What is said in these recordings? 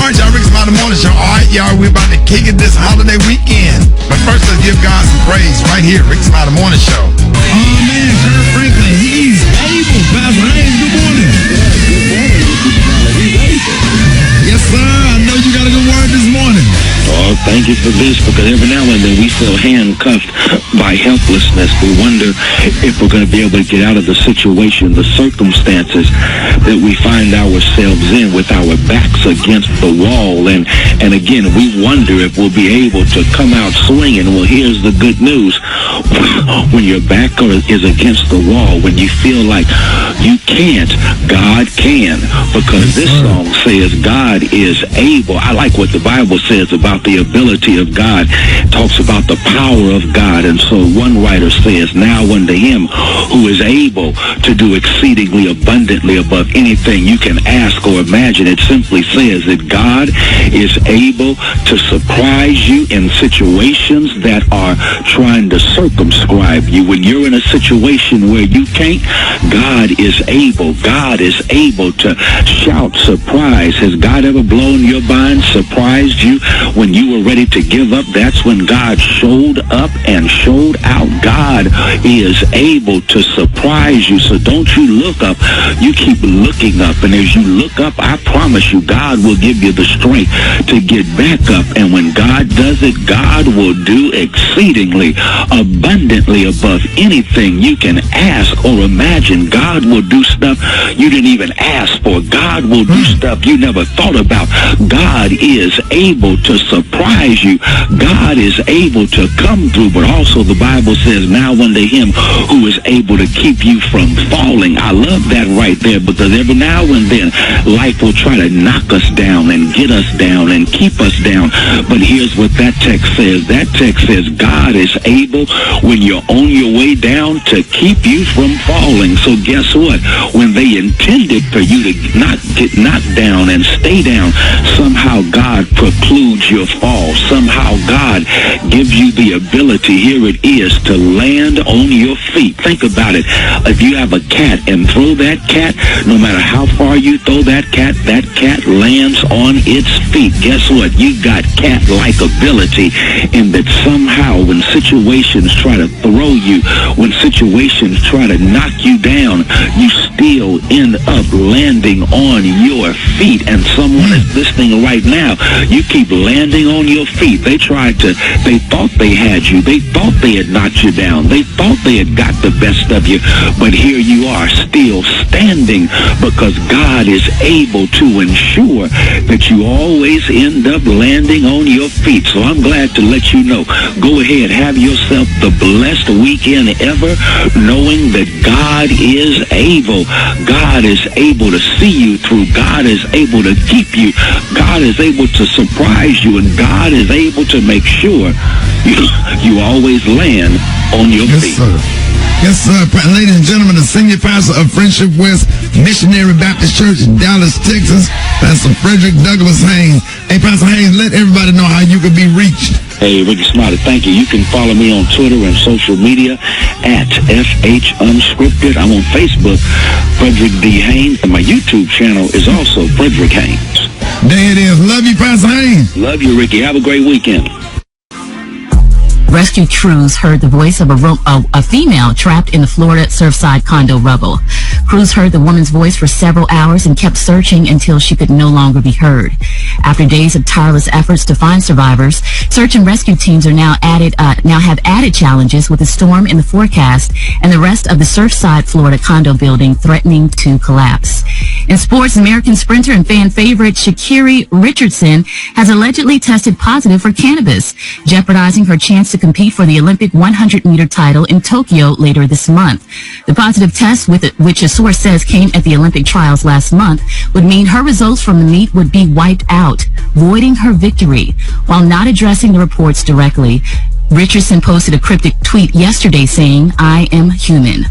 All right, y'all, Rickey Smiley Morning Show. All right, y'all, we're about to kick it this holiday weekend. But first, let's give God some praise right here, Rickey Smiley Morning Show. Oh, man, Kurt Franklin, he's able. Pastor Haynes, good morning. Yes, sir. I know you got a good word this morning. Oh, thank you for this, because every now and then we feel handcuffed by helplessness. We wonder if we're going to be able to get out of the situation, the circumstances that we find ourselves in with our backs against the wall. And again, we wonder if we'll be able to come out swinging. Well, here's the good news. When your back is against the wall, when you feel like you can't, God can. Because this song says God is able. I like what the Bible says about the ability of God. It talks about the power of God. And so one writer says, now unto him who is able to do exceedingly abundantly above anything you can ask or imagine. It simply says that God is able to surprise you in situations that are trying to circumscribe you. When you're in a situation where you can't, God is able. God is able to shout surprise. Has God ever blown your mind, surprised you when you were ready to give up? That's when God showed up and showed out. God is able to surprise you. So don't you look up. You keep looking up. And as you look up, I promise you, God will give you the strength to get back up. And when God does it, God will do exceedingly abundantly above anything you can ask or imagine. God will do stuff you didn't even ask for. God will do stuff you never thought about. God is able to surprise you. God is able to come through. But also the Bible says, now unto him who is able to keep you from falling. I love that right there, because every now and then life will try to knock us down and get us down and keep us down. But here's what that text says. That text says God is able, when you're on your way down, to keep you from falling. So guess what? When they intended for you to not get knocked down and stay down, somehow God precludes your fall. Somehow God gives you the ability, here it is, to land on your feet. Think about it. If you have a cat and throw that cat, no matter how far you throw that cat lands on its feet. Guess what? You got cat-like ability in that somehow when situations try to throw you, when situations try to knock you down, you still end up landing on your feet. And someone is listening right now. You keep landing on your feet. They thought they had you. They thought they had knocked you down. They thought they had got the best of you. But here you are, still standing, because God is able to ensure that you always end up landing on your feet. So I'm glad to let you know, go ahead, have yourself the blessed weekend ever, knowing that God is able. God is able to see you through. God is able to keep you. God is able to surprise you, and God is able to make sure you always land on your feet. Sir. Yes, sir. Ladies and gentlemen, the senior pastor of Friendship West Missionary Baptist Church in Dallas, Texas, Pastor Frederick Douglass Haynes. Hey, Pastor Haynes, let everybody know how you can be reached. Hey, Rickey Smiley, thank you. You can follow me on Twitter and social media at FH Unscripted. I'm on Facebook, Frederick D. Haynes, and my YouTube channel is also Frederick Haynes. There it is. Love you, Pastor Haynes. Love you, Rickey. Have a great weekend. Rescue crews heard the voice of a female trapped in the Florida Surfside condo rubble. Crews heard the woman's voice for several hours and kept searching until she could no longer be heard. After days of tireless efforts to find survivors, search and rescue teams are now have added challenges with a storm in the forecast and the rest of the Surfside Florida condo building threatening to collapse. In sports, American sprinter and fan favorite Sha'Carri Richardson has allegedly tested positive for cannabis, jeopardizing her chance to compete for the Olympic 100-meter title in Tokyo later this month. The positive test, which a source says came at the Olympic trials last month, would mean her results from the meet would be wiped out, voiding her victory. While not addressing the reports directly, Richardson posted a cryptic tweet yesterday saying, "I am human."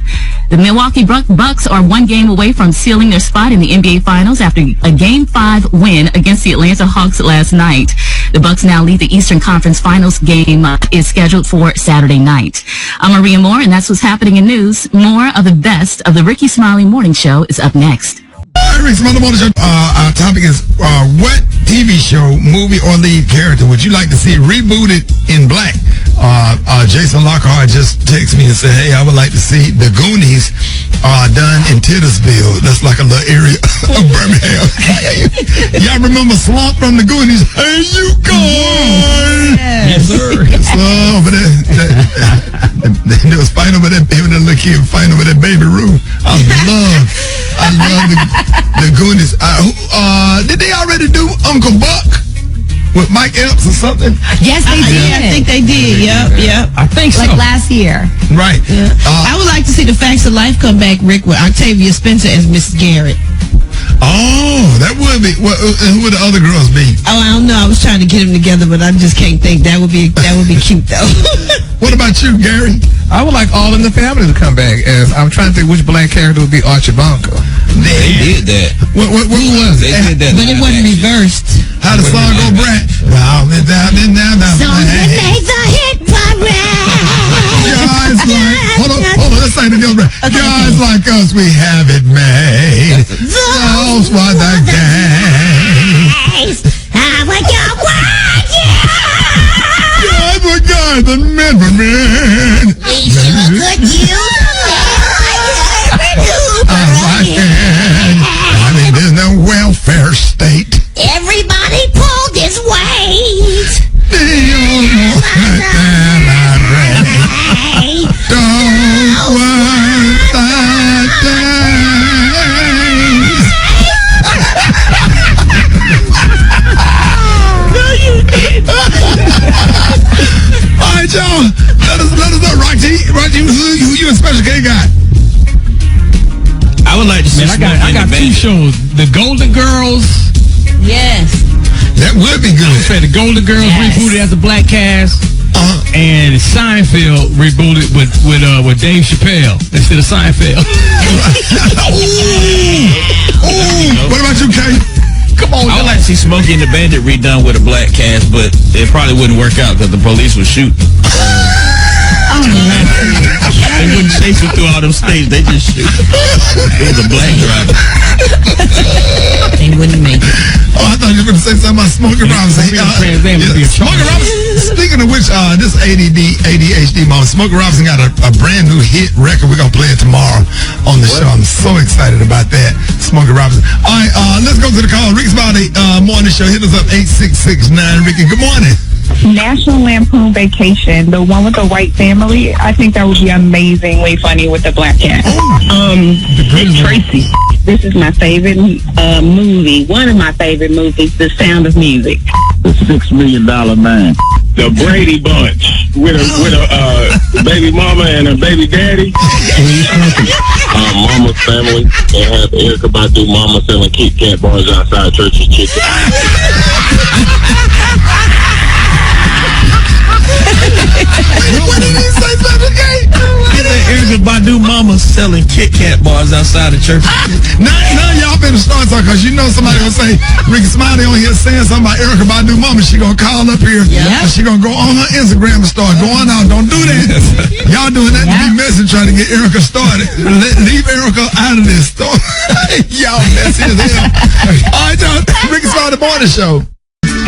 The Milwaukee Bucks are one game away from sealing their spot in the NBA Finals after a Game 5 win against the Atlanta Hawks last night. The Bucks now lead the Eastern Conference Finals. Game is scheduled for Saturday night. I'm Maria Moore, and that's what's happening in news. More of the best of the Rickey Smiley Morning Show is up next. Rickey Smiley Morning Show. Our topic is what TV show movie or lead character would you like to see rebooted in black? Jason Lockhart just texted me and said, hey, I would like to see The Goonies done in Titusville. That's like a little area of Birmingham. Y'all remember Slump from The Goonies? Hey, you guys! Yes, sir. So, over there, they was fighting over that, him and that little kid fighting over that baby Ruth. I love the Goonies. Did they already do Uncle Buck with Mike Epps or something? Yes, they did. I think they did. Yep. I think so. Like last year. Right. Yeah. I would like to see The Facts of Life come back, Rick, with Octavia Spencer as Mrs. Garrett. Oh, that would be. Who would the other girls be? Oh, I don't know. I was trying to get them together, but I just can't think. That would be cute, though. What about you, Gary? I would like All in the Family to come back. As I'm trying to think which black character would be Archie Bunker. They did that. What was it? They did that. But it wasn't reversed. How the song go, Brad? Well, Songs that make the hit parade. Guys like, hold on, let's say it together, Brad. Guys like us, we have it made. Those were the days. I would go Guys were guys and men were men. We sure could use I mean, there's no welfare state. everybody pulled his weight. All right, y'all. Let us know, Rocky, who you and Special K got? I would like to see. Man, I got two shows: The Golden Girls. Yes. That would be good. The Golden Girls rebooted as a black cast, and Seinfeld rebooted with Dave Chappelle instead of Seinfeld. What about you, Kay? Come on, I would like to see Smokey and the Bandit redone with a black cast, but it probably wouldn't work out because the police would shoot. They wouldn't chase him through all them states. They just shoot. It was a black driver. They wouldn't make it. Oh, I thought you were going to say something about Smokey Robinson. Smokey Robinson. Speaking of which, this ADHD mom, Smokey Robinson got a brand new hit record. We're going to play it tomorrow on the show. I'm so excited about that. Smokey Robinson. All right, let's go to the call. Rick Smiley, morning show. Hit us up 8669. Ricky, good morning. National Lampoon Vacation, the one with the white family. I think that would be amazingly funny with the black cat. Tracy. This is my favorite movie. One of my favorite movies, The Sound of Music. The $6 Million Man. The Brady Bunch with a baby mama and a baby daddy. Mama's Family, and have Erica Badu mama selling Kit Kat bars outside Church's Chicken. What did he say, Special K? Erica Badu mama selling Kit Kat bars outside the church. Now y'all better start talking, because you know somebody will say, Ricky Smiley on here saying something about Erica Badu mama. She going to call up here, and she going to go on her Instagram and start going out. Don't do that. Y'all doing that to be messy, trying to get Erica started. Leave Erica out of this story. Y'all messy as hell. All right, y'all. Ricky Smiley Morning Show.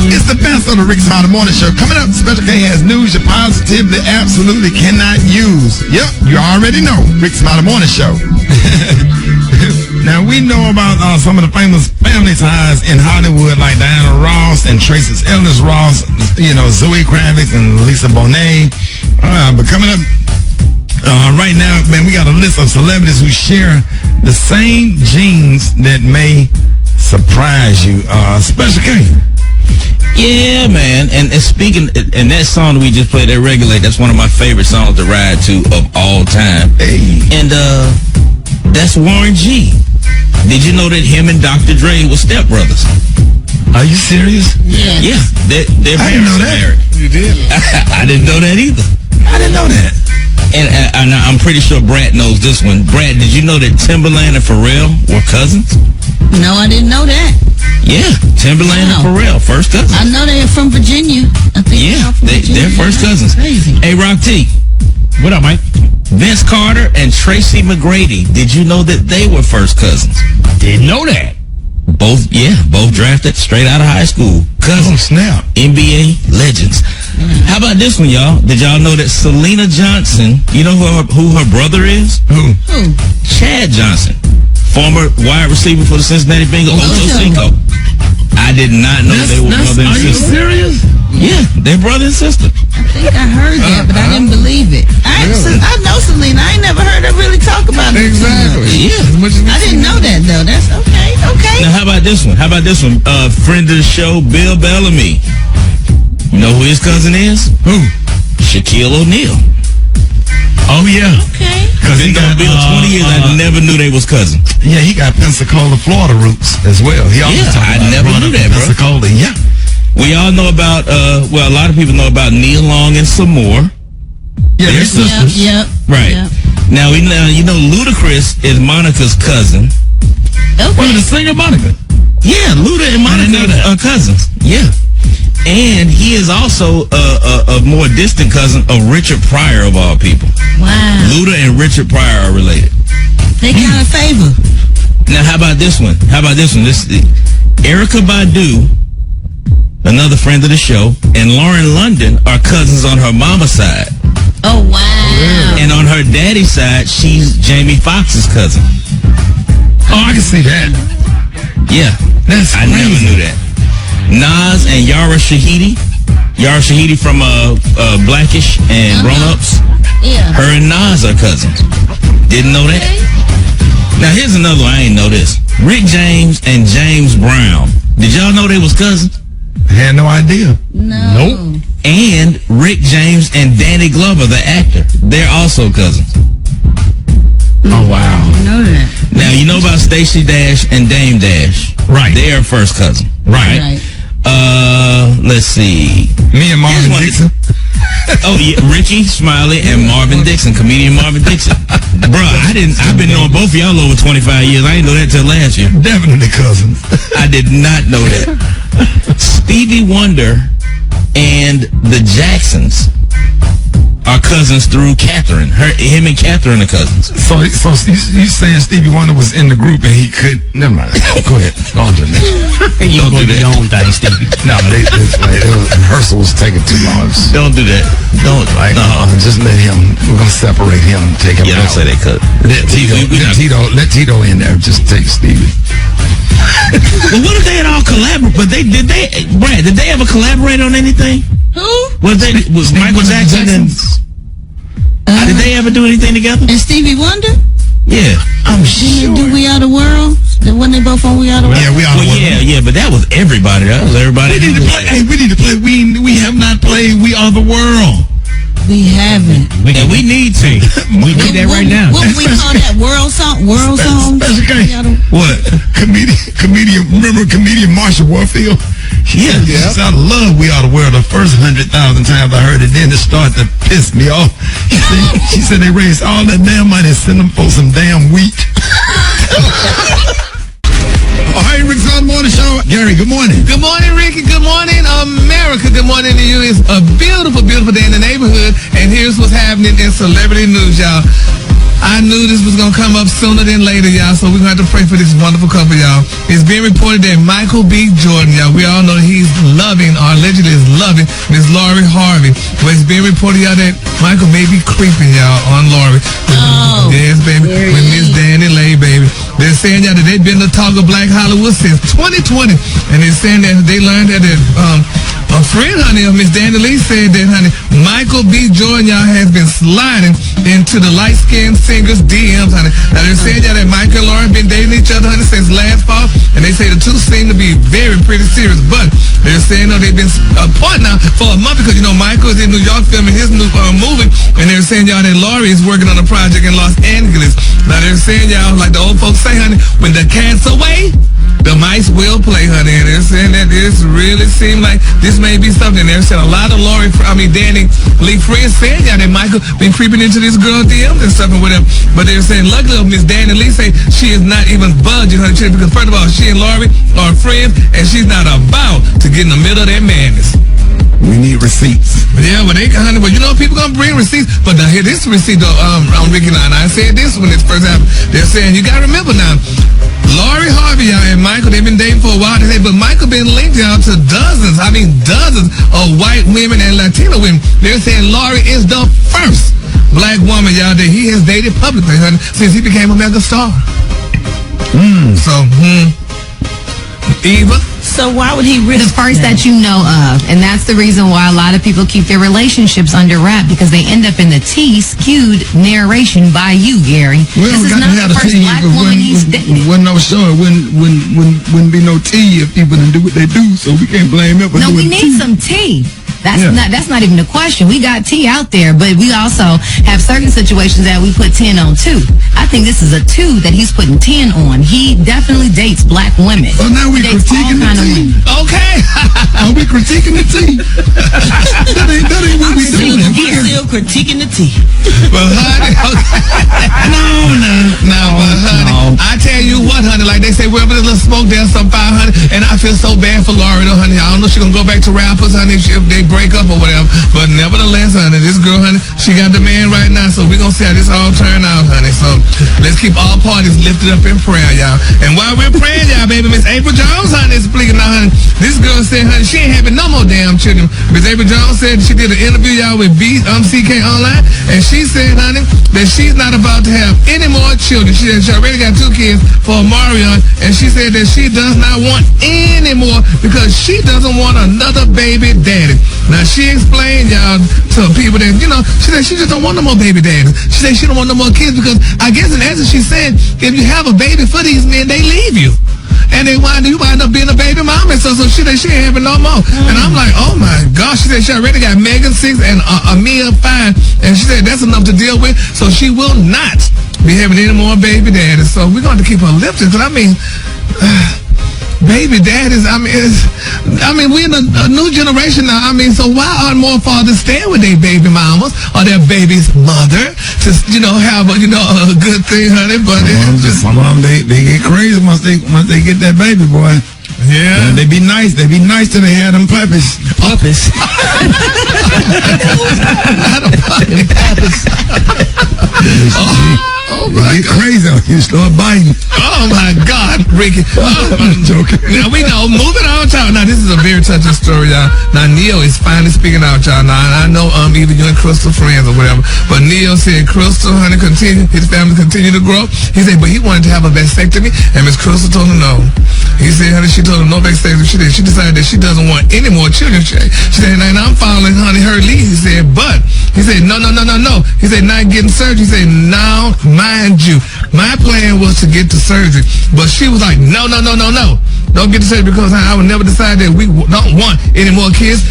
It's the best of the Rick Smiley Morning Show. Coming up, Special K has news you positively absolutely cannot use. Yep, you already know. Rick Smiley Morning Show. Now, we know about some of the famous family ties in Hollywood, like Diana Ross and Tracy Ellis Ross, Zoe Kravitz and Lisa Bonet. But coming up right now, man, we got a list of celebrities who share the same genes that may surprise you. Special K. Yeah, man. And speaking, and that song we just played, that Regulate, that's one of my favorite songs to ride to of all time. Hey. And that's Warren G. Did you know that him and Dr. Dre were stepbrothers? Are you serious? Yeah. Their I didn't know that. married. You did? I didn't know that either. I didn't know that. And I'm pretty sure Brad knows this one. Brad, did you know that Timberland and Pharrell were cousins? No, I didn't know that. Yeah, Timberland and Pharrell, first cousins. I know they're from Virginia. I think they're first cousins. Crazy. Hey, Rock T. What up, Mike? Vince Carter and Tracy McGrady. Did you know that they were first cousins? Didn't know that. Both drafted straight out of high school. Cousins. Oh, snap. NBA legends. How about this one, y'all? Did y'all know that Selena Johnson, you know who her brother is? Who? Chad Johnson, former wide receiver for the Cincinnati Bengals, Ocho Cinco. I did not know they were brother and sister. Are you serious? Yeah, they're brother and sister. I think I heard that, but I didn't believe it. I know Selena. I ain't never heard her really talk about it. Exactly. Yeah. I didn't know that, though. That's okay. Now, how about this one? Friend of the show, Bill Bellamy. You know who his cousin is? Who? Shaquille O'Neal. Oh, yeah. Okay. Because he got Bill 20 years. I never knew they was cousins. Yeah, he got Pensacola, Florida roots as well. He always I never knew that, bro. Pensacola, yeah. We all know about, a lot of people know about Nia Long and some more. Yeah, they're sisters. Yep. Right. Yep. Now, you know, Ludacris is Monica's cousin. Okay. What, the singer Monica? Yeah, Luda and Monica are cousins. Yeah. And he is also a more distant cousin of Richard Pryor, of all people. Wow. Luda and Richard Pryor are related. They kind of favor. Now, how about this one? This Erykah Badu, another friend of the show, and Lauren London are cousins on her mama's side. Oh, wow. And on her daddy's side, she's Jamie Foxx's cousin. Oh, I can see that. Yeah. That's I crazy. never knew that. Nas and Yara Shahidi. Yara Shahidi from Blackish and Grown Ups. Yeah. Her and Nas are cousins. Didn't know that. Now, here's another one. I ain't know this. Rick James and James Brown. Did y'all know they was cousins? I had no idea. No. Nope. And Rick James and Danny Glover, the actor. They're also cousins. Oh, wow. I know that. Now, you know about Stacey Dash and Dame Dash. Right. They are first cousin. Right. Let's see. Me and Marvin Dixon. Oh, yeah, Rickey, Smiley, and Marvin Dixon, comedian Marvin Dixon. Bruh, I've been knowing both of y'all over 25 years. I didn't know that till last year. Definitely cousins. I did not know that. Stevie Wonder and the Jacksons are cousins through Catherine. Him and Catherine are cousins. So you saying Stevie Wonder was in the group and he could? Never mind. Go ahead. Don't do that. You don't do your own thing, Stevie. No, rehearsal was taking too long. Don't do that. Don't. Just let him. We're gonna separate him and take him Yeah, out. don't say they could. Let Tito in there. Just take Stevie. Well, what if they had all collaborate? But Brad, did they ever collaborate on anything? Who? Was Michael Jackson and did they ever do anything together? And Stevie Wonder? Yeah, I'm Didn't they do We Are the World? When they both on We Are the World? Yeah, we are. Yeah, but that was everybody. That was everybody. We need to play. Hey, we need to play. We have not played We Are the World. We haven't. And we need to. We need that right now. What we call that? World song? World song? What? Comedian, remember comedian Marsha Warfield? She said, I love We Are the World the first 100,000 times I heard it. Then it started to piss me off. She said they raised all that damn money and sent them for some damn wheat. Oh, hey, Rick's on the morning show. Gary, good morning. Good morning, Ricky. Good morning, America. Good morning to you. It's a beautiful, beautiful day in the neighborhood. And here's what's happening in celebrity news, y'all. I knew this was going to come up sooner than later, y'all, so we're going to have to pray for this wonderful couple, y'all. It's being reported that Michael B. Jordan, y'all, we all know he's loving, or allegedly is loving, Miss Lori Harvey. But it's being reported, y'all, that Michael may be creeping, y'all, on Lori. Yes, baby. With Miss Danny Lay, baby. They're saying, y'all, that they've been the talk of Black Hollywood since 2020. And they're saying that they learned that a friend, honey, of Miss Danny Lee said that, honey, Michael B. Jordan, y'all, has been sliding into the light-skinned singer's DMs, honey. Now, they're saying that Michael and Lauren been dating each other, honey, since last fall, and they say the two seem to be very pretty serious, but they're saying, they've been apart now for a month because, Michael is in New York filming his new movie, and they're saying, y'all, that Laurie is working on a project in Los Angeles. Now, they're saying, y'all, like the old folks say, honey, when the cat's away, the mice will play, honey, and they're saying that this really seems like this may be something. They're saying a lot of Danny Lee friends saying, yeah, that Michael been creeping into this girl DMs and stuff and whatever. But they're saying, luckily, Miss Danny Lee say she is not even budging, honey, because first of all, she and Laurie are friends, and she's not about to get in the middle of that madness. We need receipts. Yeah, but honey, but people gonna bring receipts. But now here, this receipt, on Ricky and I said this when this first happened. They're saying, you gotta remember now, Lori Harvey, y'all, and Michael, they've been dating for a while. But Michael been linked, y'all, to dozens of white women and Latino women. They're saying Lori is the first black woman, y'all, that he has dated publicly, honey, since he became a mega star. Eva? So why would he risk the first that you know of? And that's the reason why a lot of people keep their relationships under wrap, because they end up in the skewed narration by you, Gary. We this is got not to have the a first tea. black woman he's dated. When no show, it wouldn't be no tea if people didn't do what they do, so we can't blame him for No, we doing need some tea. That's not even a question. We got tea out there, but we also have certain situations that we put 10 on too. I think this is a 2 that he's putting 10 on. He definitely dates black women. Well, now we critiquing the tea. Okay. Are we critiquing the tea? that ain't what we doing. He's still critiquing the tea. Well, honey, No. honey, I tell you what, honey, like they say, wherever there's a little smoke, there's some fire, honey, and I feel so bad for Lori, though, honey. I don't know if she's going to go back to rappers, honey, if they break up or whatever, but nevertheless, honey, this girl, honey, she got the man right now, so we're going to see how this all turn out, honey. So let's keep all parties lifted up in prayer, y'all. And while we're praying, y'all, baby, Miss April Jones, honey, is speaking now, honey. This girl said, honey, she ain't having no more damn children. Miss April Jones said she did an interview, y'all, with CK Online, and she said, honey, that she's not about to have any more children. She said she already got 2 kids for Marion, and she said that she does not want any more because she doesn't want another baby daddy. Now, she explained, y'all, to people that, she said she just don't want no more baby daddies. She said she don't want no more kids because I guess in essence she's saying if you have a baby for these men, they leave you. And you wind up being a baby mama. So she said she ain't having no more. And I'm like, oh my gosh. She said she already got Megan 6 and Amia 5. And she said that's enough to deal with. So she will not be having any more baby daddies. So we're going to keep her lifted. Because baby daddies, we're in a new generation now. So why aren't more fathers staying with their baby mamas or their baby's mother to, have a good thing, honey? But some of them, they get crazy once they get that baby boy. Yeah. They be nice. They be nice till they have them puppies. Puppies. Oh my God. Crazy. You start biting. Oh my God, Ricky. I'm joking. Now we know, moving on, y'all. Now this is a very touching story, y'all. Now Neil is finally speaking out, y'all. Now I know even you and Crystal friends or whatever, but Neil said Crystal, honey, his family continue to grow. He said, but he wanted to have a vasectomy, and Miss Crystal told him no. He said, honey, she told him no vasectomy. She decided that she doesn't want any more children. She said, and I'm following, honey, her lead. He said, but he said, no. He said, not getting surgery. He said, now, mind you, my plan was to get to surgery, but she was like, no. Don't get to surgery because I would never decide that we don't want any more kids.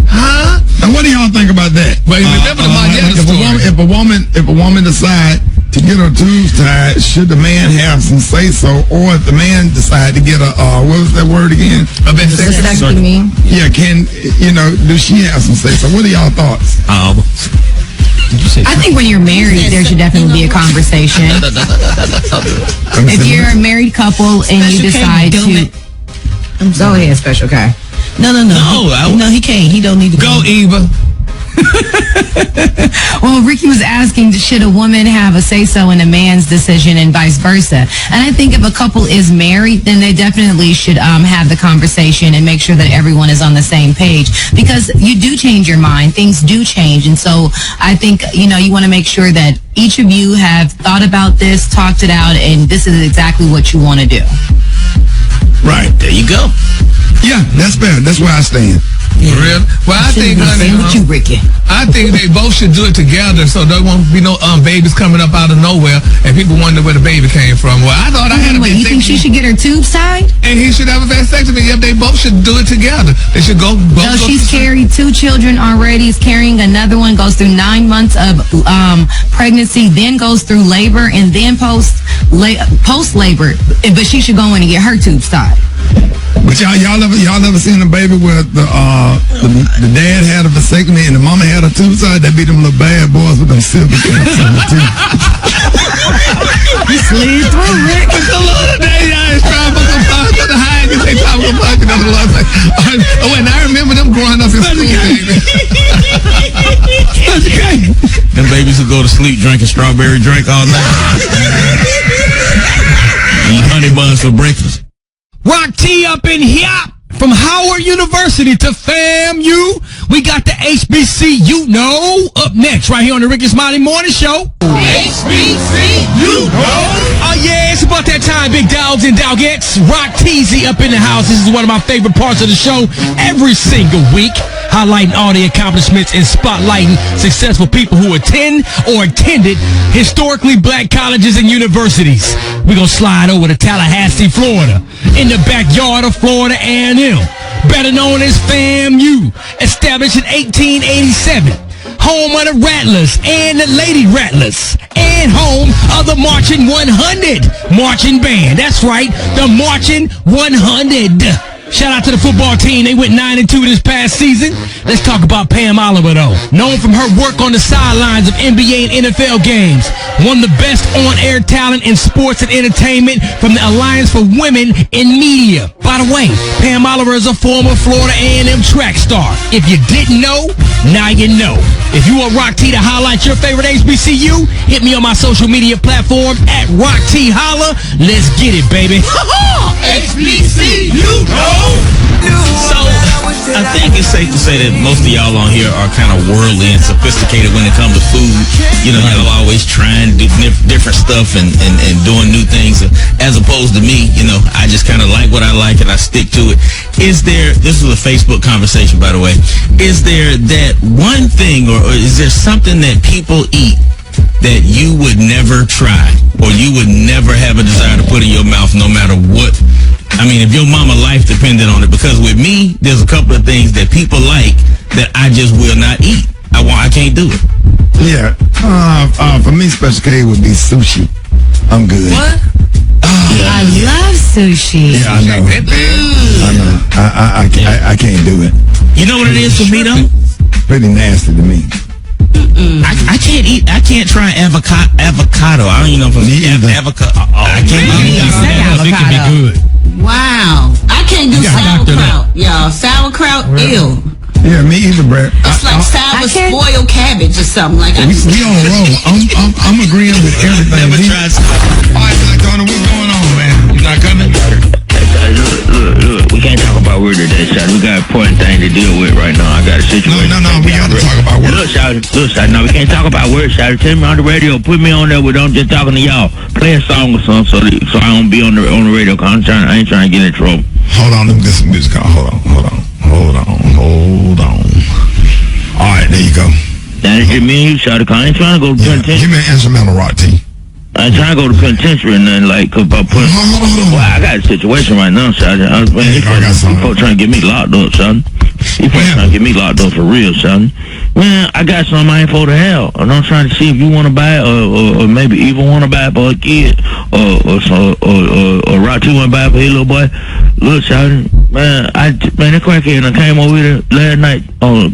Huh? Now, what do y'all think about that? But remember the Marietta story. If a woman decide to get her tubes tied, should the man have some say so, or if the man decide to get what was that word again? A vasectomy. Yeah, do she have some say so? What are y'all thoughts? I think when you're married, there should definitely be a conversation. If you're a married couple and you decide to... Go ahead, Special K. No, he can't. He don't need to go, Eva. Well, Ricky was asking, should a woman have a say-so in a man's decision and vice versa? And I think if a couple is married, then they definitely should have the conversation and make sure that everyone is on the same page, because you do change your mind. Things do change. And so I think, you want to make sure that each of you have thought about this, talked it out, and this is exactly what you want to do. Right. There you go. Yeah, that's fair. That's where I stand. Yeah. Real? Well, I think, honey, with you, Ricky. I think they both should do it together, so there won't be no babies coming up out of nowhere, and people wonder where the baby came from. Well, I thought I had a vasectomy. You think she should get her tubes tied? And he should have a vasectomy. Yep, they both should do it together. They should go. No, she's carried 2 children already. Is carrying another one. Goes through 9 months of pregnancy, then goes through labor, and then post labor. But she should go in and get her tubes tied. But y'all ever seen a baby where the dad had a vasectomy and the mama had a tube side? That be them little bad boys with them silver caps on the teeth. You slid through, Rick. It's a lot of days, y'all. It's tropical punch on the high. You say tropical punch on the low. Oh, and I remember them growing up in school, baby. Them babies who go to sleep drinking strawberry drink all night. Eat honey buns for breakfast. Rock T up in here. From Howard University to FAMU, we got the HBCU up next, right here on the Rickey Smiley Morning Show. HBCU Oh yeah, it's about that time, big dogs and dogettes. Rock Teasy up in the house. This is one of my favorite parts of the show every single week, highlighting all the accomplishments and spotlighting successful people who attend or attended historically black colleges and universities. We're gonna slide over to Tallahassee, Florida, in the backyard of Florida A&M, better known as FAMU, established in 1887, home of the Rattlers and the Lady Rattlers, and home of the Marching 100 marching band. That's right, the Marching 100. Shout out to the football team. They went 9-2 this past season. Let's talk about Pam Oliver, though. Known from her work on the sidelines of NBA and NFL games. One of the best on-air talent in sports and entertainment from the Alliance for Women in Media. By the way, Pam Oliver is a former Florida A&M track star. If you didn't know, now you know. If you want Rock T to highlight your favorite HBCU, hit me on my social media platform at Rock T Holla. Let's get it, baby. HBCU So, I think it's safe to say that most of y'all on here are kind of worldly and sophisticated when it comes to food. You know, y'all always trying to do different stuff and doing new things. As opposed to me, you know, I just kind of like what I like and I stick to it. This is a Facebook conversation, by the way. Is there that one thing or is there something that people eat that you would never try or you would never have a desire to put in your mouth no matter what? I mean, if your mama life depended on it, because with me, there's a couple of things that people like that I just will not eat. I can't do it. Yeah. For me, Special K would be sushi. I'm good. What? I love sushi. Yeah, I know. I can't do it. You know what it is for me, though? Pretty nasty to me. I can't eat. I can't try avocado. I don't even know if I'm avocado. I can't eat avocado. It can be good. Wow. I can't do sauerkraut, y'all. Sauerkraut, ew. Yeah, me either, Brad. It's like sour spoiled cabbage or something. Like we on a roll. I'm agreeing with everything. Never tried. All right, Black Tony, what's going on, man? You not coming? Look, we can't talk about work today, Shotty. We got an important thing to deal with right now. I got a situation. No, we got to talk about work. Look, Shotty, no, we can't talk about work, Shotty. Tell me on the radio, put me on there with I'm just talking to y'all. Play a song or something so I don't be on the radio, cause I ain't trying to get in trouble. Hold on, let me get some music on. Hold on. All right, there you go. That is me and you, Shotty, cause I ain't trying to go to penitentiary. Give me an instrumental, Rock T. I ain't trying to go to penitentiary and nothing like, cause I I got a situation right now, Shotty. These folks trying to get me locked up, son. These folks trying to get me locked up for real, son. Man, I got some I ain't for the hell. And I'm trying to see if you want to buy it, or maybe even want to buy it for a kid, or Rock T want to buy it for his little boy. Look, Shotty, man, that crackhead I came over here last night,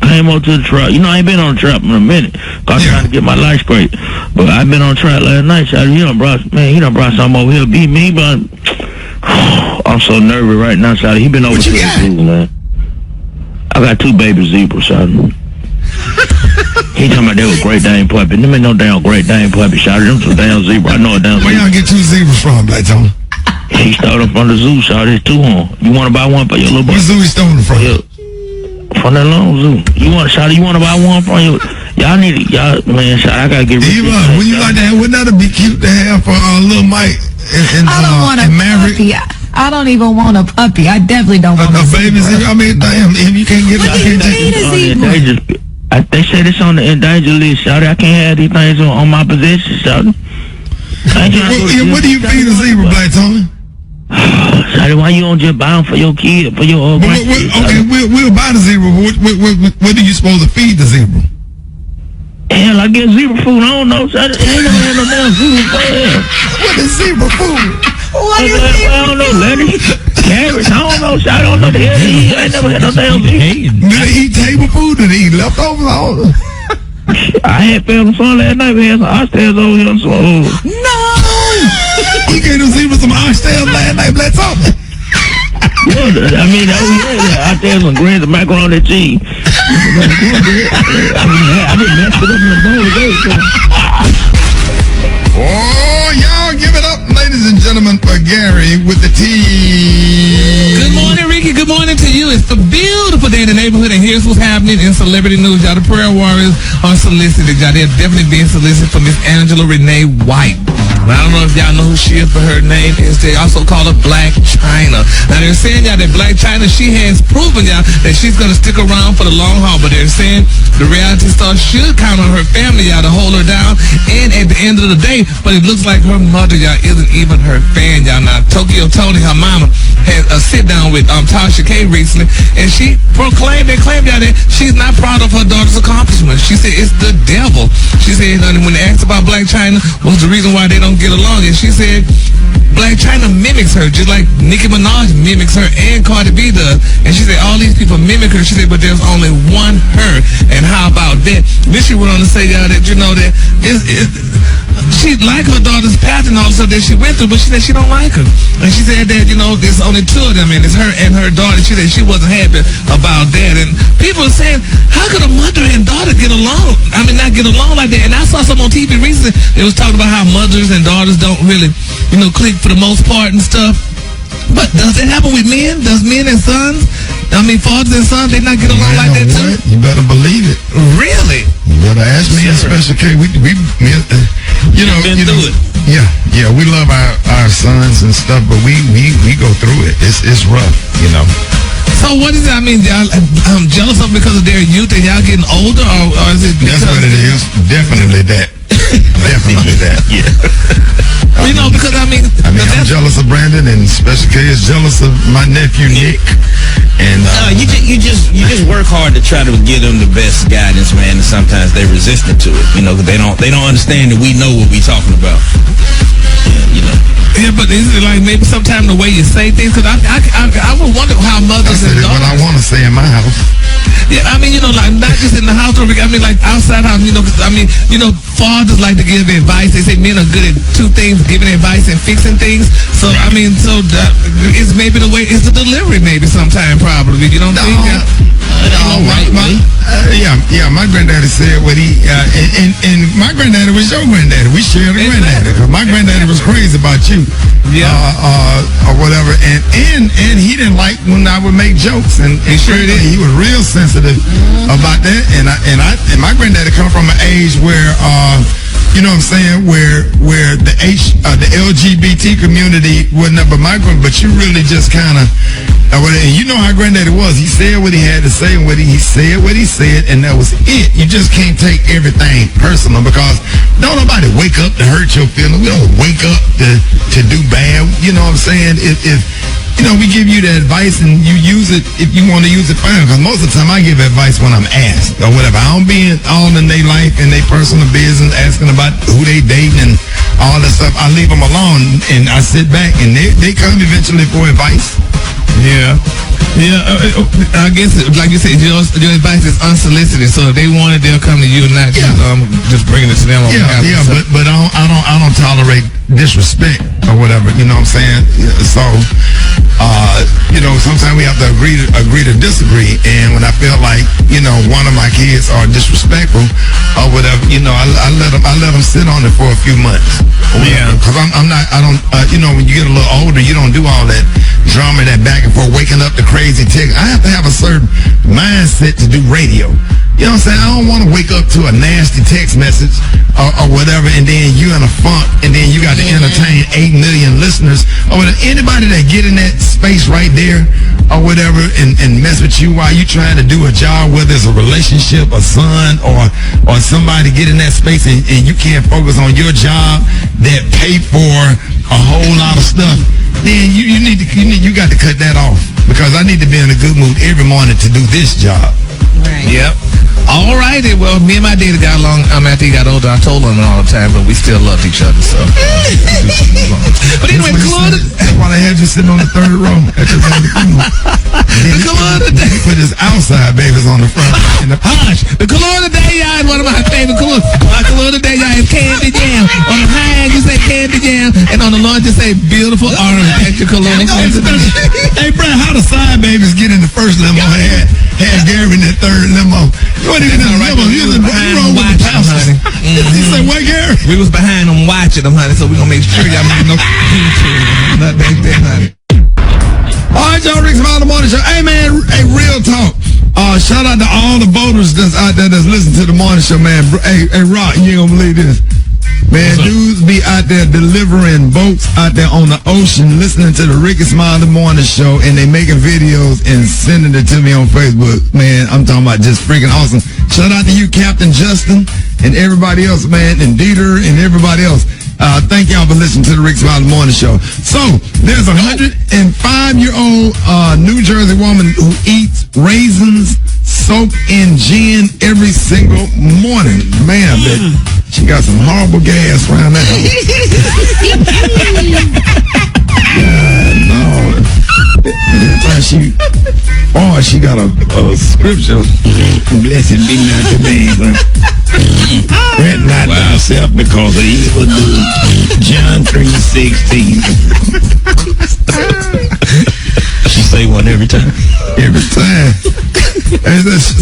came over to the truck. You know, I ain't been on the truck in a minute, cause I'm trying to get my life straight. But I've been on the truck last night, Shotty. He done brought something over here, beat me, but I'm so nervous right now, Shotty. He been over to the zoo, man. I got 2 baby zebras, Shotty. He talking about they were Great Dane puppy. Them ain't no damn Great Dane puppy, Shotty. Them some damn zebra. I know a damn zebra. Where y'all get 2 zebras from, Black Tony? He stole them from the zoo, Shotty. There's 2 on. You want to buy one for your little boy? What zoo he stole them from? From that long zoo. Shotty, you want to buy one from your... Y'all need it. Man, Shotty, I got to get rid of it. When you like that, wouldn't that be cute to have for little Mike and I don't want a Maverick? puppy. I don't even want a puppy. I definitely don't want a baby zebra. I mean, damn, if you can't get it, I can't take it. They said it's on the endangered list, Shotty. I can't have these things on my possession, Shotty. What do you feed a zebra, Black Tony? Shotty, why you don't just buy them for your kid, for your grandkid? Okay, we'll buy the zebra. What are you supposed to feed the zebra? Hell, I get zebra food. I don't know, Shotty. I ain't never had no damn zebra food. What is zebra food? What is it? I don't know, lettuce, carrots. I don't know. I don't know the hell they eat. I ain't never had no damn zebra. Do they eat table food? Do they eat leftovers? I had family fun last night. We had some oxtails over here. No! You gave them zebra some oxtails last night, Black Tony. I mean, oxtails and greens and macaroni and cheese. I didn't mess it up in the bowl today. Oh, y'all give it up, ladies and gentlemen, for Gary with the tea. Good morning, Ricky. Good morning to you. It's a beautiful day in the neighborhood, and here's what's happening in celebrity news. Y'all, the prayer warriors are solicited. Y'all, they're definitely being solicited for Miss Angela Renee White. I don't know if y'all know who she is, but her name is, they also call her Black China. Now, they're saying, y'all, that Black China, she has proven, y'all, that she's going to stick around for the long haul, but they're saying the reality star should count on her family, y'all, to hold her down, and at the end of the day, but it looks like her mother, y'all, isn't even her fan, y'all. Now, Tokyo Tony, her mama, had a sit-down with Tasha K recently, and she claimed, y'all, that she's not proud of her daughter's accomplishments. She said it's the devil. She said, when they asked about Black China, what's the reason why they don't get along, and she said Black China mimics her just like Nicki Minaj mimics her and Cardi B does, and she said all these people mimic her. She said, but there's only one her, and how about that? Then she went on to say, y'all, that that she like her daughter's path and all the stuff that she went through, but she said she don't like her, and she said that there's only two of them, and it's her and her daughter. She said she wasn't happy about that, and people are saying, how could a mother and daughter get along? I mean, not get along like that. And I saw some on TV recently. It was talking about how mothers and daughters don't really, click for the most part and stuff. But does it happen with men? Does men and sons, fathers and sons, they not get along like that too? You better believe it. Really? You better ask me in Special K. We been through it. Yeah, we love our sons and stuff, but we go through it. It's rough, So what is it? I mean, y'all jealous of because of their youth and y'all getting older, or is it because... That's what it is. Definitely that. Definitely that. Yeah. Because I'm jealous of Brandon, and Special K is jealous of my nephew Nick. And you just work hard to try to give them the best guidance, man. And sometimes they're resistant to it. They don't understand that we know what we're talking about. Yeah, but is it like maybe sometimes the way you say things? Because I would wonder how mothers and daughters... what I want to say in my house. Yeah, not just in the house, like outside house, fathers like to give advice. They say men are good at two things, giving advice and fixing things. So, it's maybe the way, it's the delivery maybe sometime probably. You don't think? My granddaddy said what he, and my granddaddy was your granddaddy. We shared a granddaddy. My granddaddy was crazy about you. Yeah. Or whatever. And he didn't like when I would make jokes. And sure did. He was real sensitive about that. And my granddaddy come from an age where, where the LGBT community wasn't up, but you really just kind of, and you know how granddaddy was. He said what he had to say, and he said what he said, and that was it. You just can't take everything personal, because don't nobody wake up to hurt your feelings. We don't wake up to do bad. You know what I'm saying? If we give you the advice and you use it, if you want to use it, fine. Because most of the time I give advice when I'm asked or whatever. I don't be all in their life and their personal business, asking about who they dating and all that stuff. I leave them alone and I sit back, and they come eventually for advice. Yeah. I guess, like you said, your advice is unsolicited. So if they want it, they'll come to you, and not just bringing it to them. But I don't tolerate disrespect or whatever. You know what I'm saying? So, sometimes we have to agree to disagree. And when I feel like one of my kids are disrespectful or whatever, I let them sit on it for a few months. Yeah. Because when you get a little older, you don't do all that drama, that back and forth, waking up to crazy text. I have to have a certain mindset to do radio. You know what I'm saying? I don't want to wake up to a nasty text message or whatever, and then you in a funk, and then you got to entertain 8 million listeners or whatever. Anybody that get in that space right there or whatever and mess with you while you trying to do a job, whether it's a relationship, a son, or somebody get in that space and you can't focus on your job that pay for a whole lot of stuff, then you got to cut that off, because I need to be in a good mood every morning to do this job. Right. Yep. All righty. Well, me and my daddy got along. After he got older, I told him all the time, but we still loved each other. So. But anyway, that's why they had you sitting on the third row at your family funeral. He put his outside babies on the front. The color of the day, y'all, is one of my favorite colors. My color of the day, y'all, is candy jam. On the high end, you say candy jam, and on the lawn, you say beautiful orange. That's your color. Hey, Brad, how the side babies get in the first level? Had Gary in that third limo. You wasn't even in the limo. You was behind them watching, honey. He said, what, Gary? We was behind them watching them, honey, so we gonna make sure y'all make no not back there, honey. All right, y'all, Rick Smiley Morning Show. Hey, man, hey, real talk. Shout out to all the voters that's out there that's listening to the morning show, man. Hey, Rock, you ain't gonna believe this. Man, dudes be out there delivering boats out there on the ocean, listening to the Rickey Smiley Morning Show, and they making videos and sending it to me on Facebook. Man, I'm talking about just freaking awesome. Shout out to you, Captain Justin, and everybody else, man, and Dieter, and everybody else. Thank y'all for listening to the Rickey Smiley Morning Show. So, there's a 105-year-old New Jersey woman who eats raisins soaked in gin every single morning. Man, she got some horrible gas around that house. She got a scripture. Blessed be not the name. Fret not thyself because of evil doing. John 3:16. She say one every time. Every time.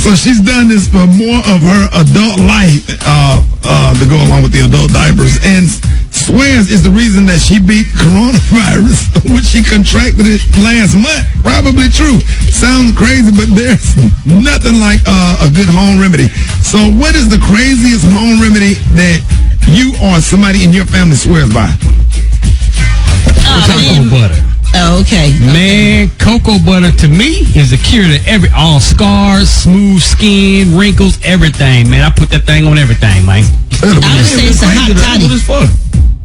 So she's done this for more of her adult life to go along with the adult diapers, and swears is the reason that she beat coronavirus, which she contracted it last month. Probably true. Sounds crazy, but there's nothing like a good home remedy. So what is the craziest home remedy that you or somebody in your family swears by? Cocoa butter. Oh, okay. Man, cocoa butter to me is a cure to all scars, smooth skin, wrinkles, everything, man. I put that thing on everything, man. I would say it's a hot toddy. What is for?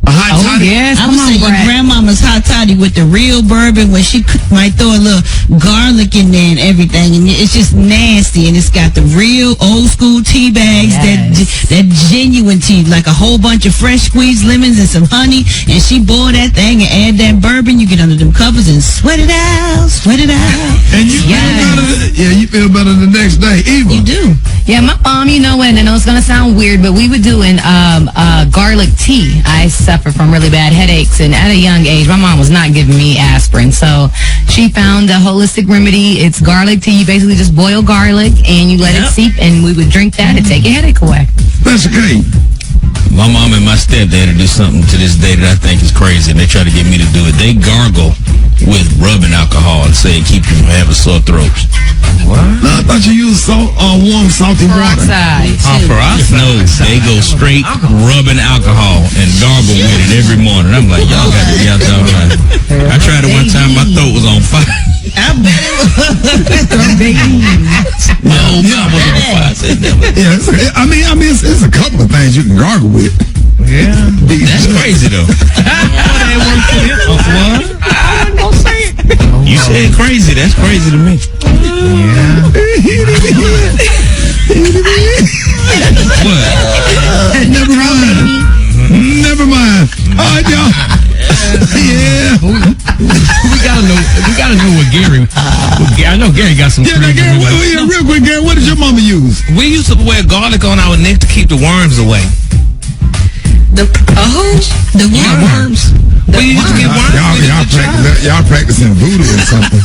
A hot toddy? Yes, I would say your grandmama's hot toddy with the real bourbon, where she might throw a little garlic in there and everything, and it's just nasty, and it's got the real old school tea bags, that genuine tea, like a whole bunch of fresh squeezed lemons and some honey, and she boil that thing and add that bourbon. You get under them covers and sweat it out. And you feel better. You feel better the next day. Eva. You do. Yeah, my mom, you know what, and I know it's going to sound weird, but we were doing garlic tea. I suffer from really bad headaches, and at a young age, my mom was not giving me aspirin, so she found a holistic remedy. It's garlic tea. You basically just boil garlic, and you let it seep, and we would drink that to take your headache away. That's okay. My mom and my stepdad do something to this day that I think is crazy, and they try to get me to do it. They gargle with rubbing alcohol and say it keeps you from having sore throats. What? No, I thought you used warm, salty water. Peroxide. No, they go straight rubbing alcohol and gargle with it every morning. I'm like, y'all got to be out there right. I tried it one time, my throat was on fire. I bet it was. My old mom was on fire. I mean, it's a couple of things you can gargle with. Yeah. That's crazy, though. You said crazy. That's crazy to me. Yeah. What? Never mind. All right, y'all. Yeah. We gotta know what Gary. I know Gary got some. Yeah, now, Gary, real quick, Gary, what did your mama use? We used to wear garlic on our neck to keep the worms away. The worms. We used to get worms. Y'all practicing voodoo or something.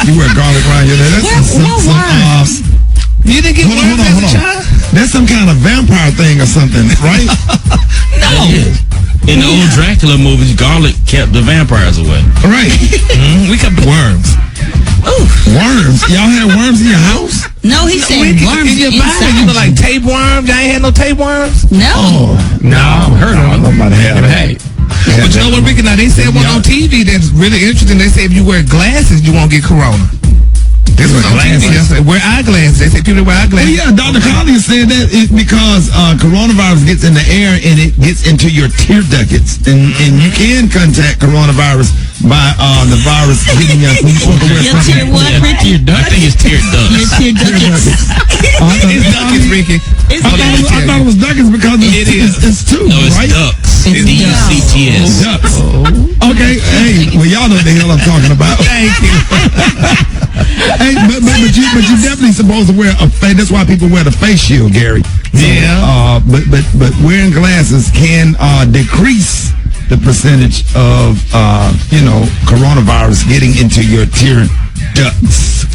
You wear garlic around your neck. That's you didn't get worms as a child? That's some kind of vampire thing or something, right? No. In the old Dracula movies, garlic kept the vampires away. Right. We kept the worms. Ooh. Worms? Y'all had worms in your house? No, he said worms in your body. You know, like tapeworms? Y'all ain't had no tapeworms? No. No, I've heard of them. Nobody had that. But you know what, Ricky? Now, they said one on TV that's really interesting. They say if you wear glasses, you won't get corona. This was on TV. Wear eyeglasses. They say people wear eyeglasses. Well, yeah, Dr. Collins said that it's because coronavirus gets in the air and it gets into your tear ducts. And you can contact coronavirus by the virus hitting your tear what, Ricky? I think it's tear ducts. Your tear ducts. It's ducts, Ricky. I thought it was ducks because it's two, no, it's right? ducks. It's D-U-C-T-S. Ducks. Okay, hey, well, y'all know what the hell I'm talking about. Thank you. Hey, but you definitely supposed to wear a face. That's why people wear the face shield, Gary. So, yeah. But wearing glasses can decrease the percentage of coronavirus getting into your tear ducts.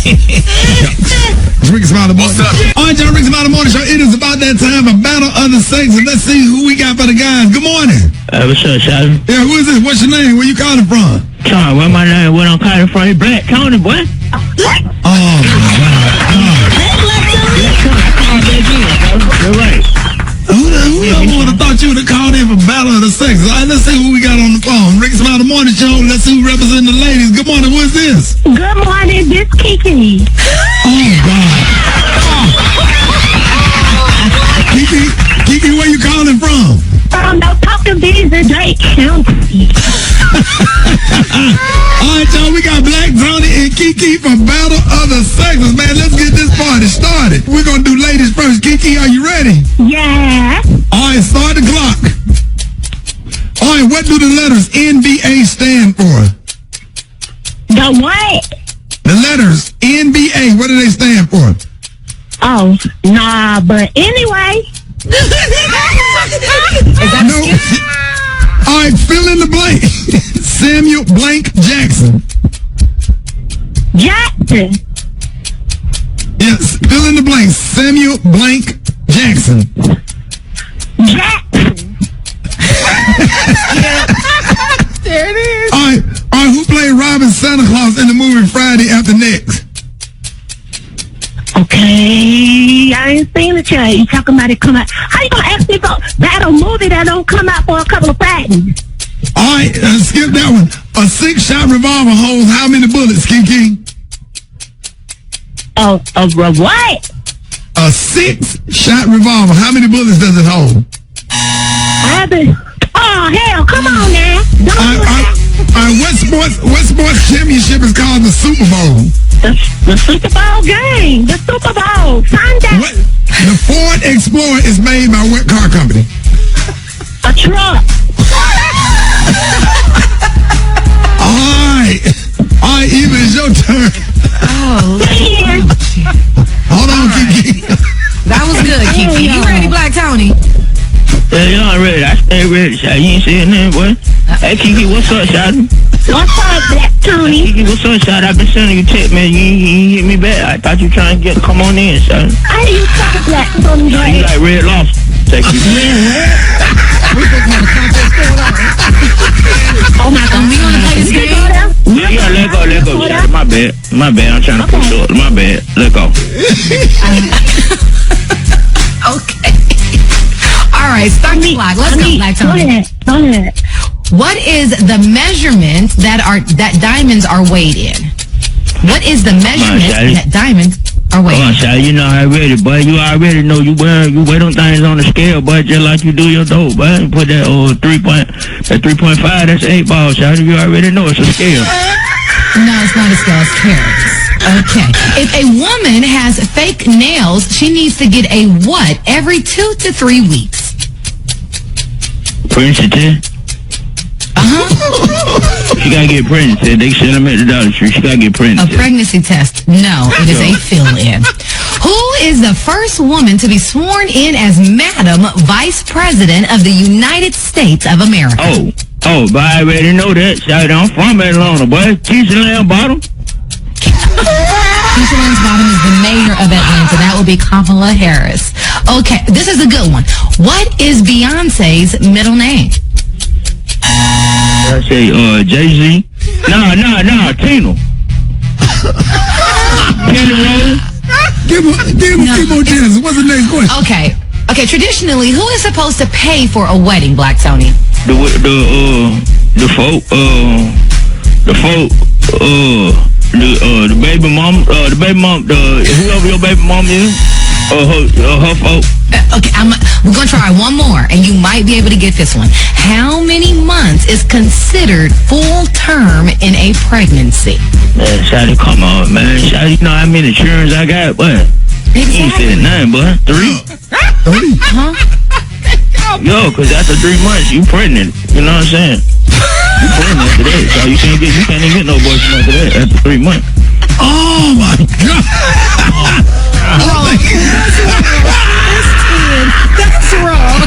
It's Smiley Morning. What's up? All right, y'all, Rickey Smiley Morning Show. It is about that time, a battle of the sexes. Let's see who we got for the guys. Good morning. What's up, Shotty? Yeah, who is this? What's your name? Where you calling from? Tony, where my name? Where I'm calling from? It's Black Tony, boy. Oh, my God. You're right. Who would have thought you would have called in for battle of the sexes? All right, let's see who we got on the phone. Rickey Smiley Morning Show. Let's see who representing the ladies. Good morning. Who is this? Good morning, this Kiki. Oh, God. Kiki, where you calling from? No talking bees in Drake County. All right, y'all, we got Black Tony and Kiki for Battle of the Sexes. Man, let's get this party started. We're going to do ladies first. Kiki, are you ready? Yeah. All right, start the clock. All right, what do the letters NBA stand for? The what? The letters NBA, what do they stand for? Oh, nah, but anyway. No. All right, fill in the blank. Samuel Blank Jackson. Jackson. Yes, fill in the blank. Samuel Blank Jackson. Jackson. There it is. All right, who played Robin Santa Claus in the movie Friday After Next? Okay, I ain't seen it yet. You talking about it come out? How you gonna ask me about a movie that don't come out for a couple of Fridays? All right, skip that one. A 6-shot revolver holds how many bullets, Kiki? Oh, what? A 6-shot revolver. How many bullets does it hold? Oh, hell, come on now. What sports championship is called the Super Bowl? The Super Bowl game. The Super Bowl. Sunday. The Ford Explorer is made by what car company? A truck. All right, Eva, it's your turn. Oh, Hold on, Kiki. that was good, Kiki. You ready, Black Tony? Yeah, y'all ready. I stay ready, Shotty. You ain't saying nothing, boy. Hey, Kiki, what's up, Shotty? What's up, Black Tony? Kiki, what's up, Shotty? I've been sending you text, man. You ain't hit me back. I thought you trying to come on in, Shotty. How do you talk Black Tony? Nah, you like Red Lobster. Take you. Oh, my God. We gonna play this game? Yeah, let go, Shotty. My bad. I'm trying to push up. My bad. Let go. Okay. All right, start the clock. Let's go, Black Tony. Go ahead. What is the measurement that diamonds are weighed in? What is the measurement that diamonds are weighed in? Come on, Shotty. You know I ready, boy. You already know you weigh them things on the scale, boy, just like you do your dope, boy. You put that 3.5, that's 8 balls, Shotty. You already know it's a scale. No, it's not a scale, it's carats. Okay. If a woman has fake nails, she needs to get a what every 2 to 3 weeks? Pregnancy. She gotta get pregnancy. They send them at the Dollar Tree. She gotta get pregnancy. A pregnancy test. No, it is a fill-in. Who is the first woman to be sworn in as Madam Vice President of the United States of America? But I already know that. Shotty, I'm from Atlanta, boy. Keisha Lamb Bottom. Keisha Lance Bottom is the mayor of Atlanta. That will be Kamala Harris. Okay, this is a good one. What is Beyonce's middle name? I say, Jay-Z. No, Tina. Kenny Rose. Give him more chances. What's the next question? Okay, traditionally, who is supposed to pay for a wedding, Black Tony? The baby mom, whoever your baby mom is, her folk. Okay, we're going to try one more, and you might be able to get this one. How many months is considered full term in a pregnancy? Man, Shotty, come on, man. Shotty, you know how many insurance I got? What? Exactly. You ain't said 9, boy. 3? Huh? Yo, because after 3 months, you pregnant. You know what I'm saying? You pregnant after that. So you can't even get no abortion after that, after 3 months. Oh, my God. That's wrong.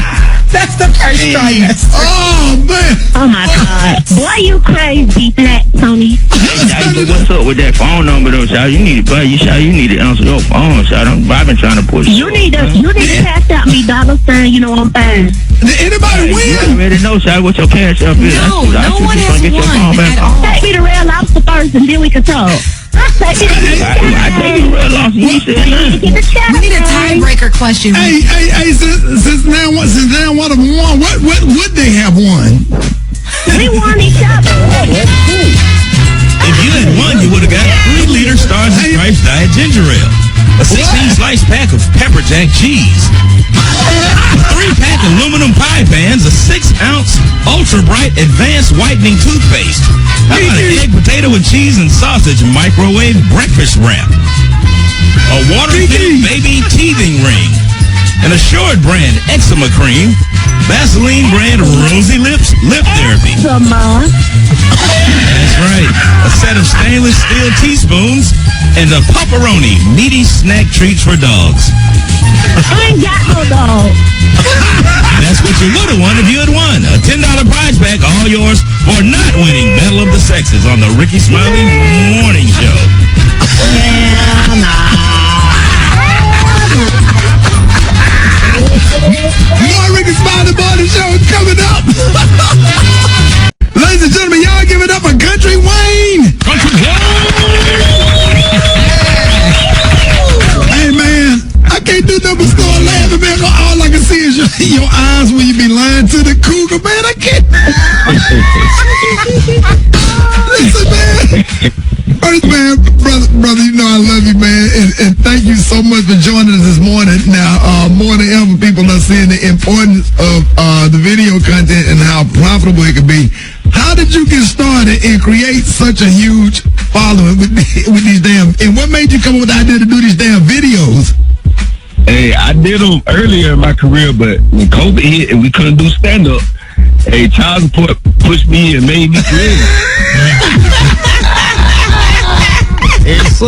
That's the first trimester. Oh, man. Oh, my God. Boy, you crazy, Black Tony. Hey, Shotty, but what's up with that phone number, though, Shotty? You need to answer your phone, Shotty. I've been trying to push. You need to cash out me $, you know what I'm saying? Did anybody win? You already know, Shad, what your cash up is. No one has won at all. Take me to Red Lobster first, and then we can talk. I take you real lost. You said nothing. We need a tiebreaker question. Hey, since now one of them won, what would they have won? We won each other. If you had won, you would have got 3-liter Stars and Stripes Diet Ginger Ale, a 16-slice pack of pepper jack cheese, a 3-pack aluminum pie pans, a 6-ounce ultra bright advanced whitening toothpaste. How about an egg, potato, and cheese and sausage microwave breakfast wrap, a water-filled baby teething ring, an Assured brand eczema cream, Vaseline brand Rosy Lips lip therapy. That's right. A set of stainless steel teaspoons and a pepperoni meaty snack treats for dogs. I ain't got no dog. That's what you would have won if you had won. A $10 prize pack, all yours for not winning Battle of the Sexes on the Rickey Smiley Morning Show. More Rickey Smiley Morning Show coming up. Ladies and gentlemen, y'all give it up for Country Wayne. Country Wayne. Hey, man, I can't do nothing but start laughing, man. All I can see is your eyes when you be lying to the cougar, man. I can't. Listen, man. First, man, brother, you know I love you, man, and thank you so much for joining us this morning. Now, more than ever, people are seeing the importance of the video content and how profitable it can be. How did you get started and create such a huge following with these damn? And what made you come up with the idea to do these damn videos? Hey, I did them earlier in my career, but when COVID hit and we couldn't do stand-up, hey, child support pushed me and made me creative. It's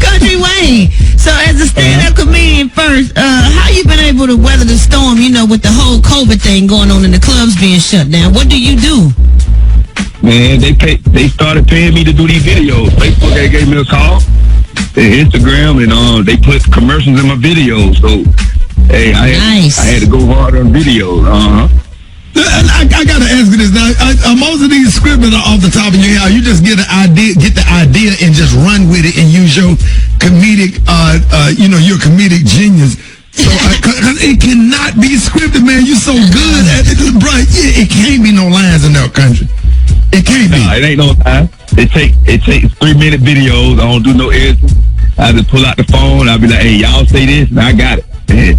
Country Wayne. So as a stand-up comedian first, how you been able to weather the storm, with the whole COVID thing going on and the clubs being shut down? What do you do? Man, they started paying me to do these videos. Facebook, they gave me a call. Instagram, and they put commercials in my videos. So, hey, I had to go hard on videos. I gotta ask you this now. Most of these scripts are off the top of your head. You just get the idea, and just run with it, and use your comedic, your comedic genius. So, cause it cannot be scripted, man. You're so good at it, bro. It can't be no lines in that country. It can't be. It ain't no line. It takes 3-minute videos. I don't do no editing. I just pull out the phone. I'll be like, hey, y'all say this, and I got it.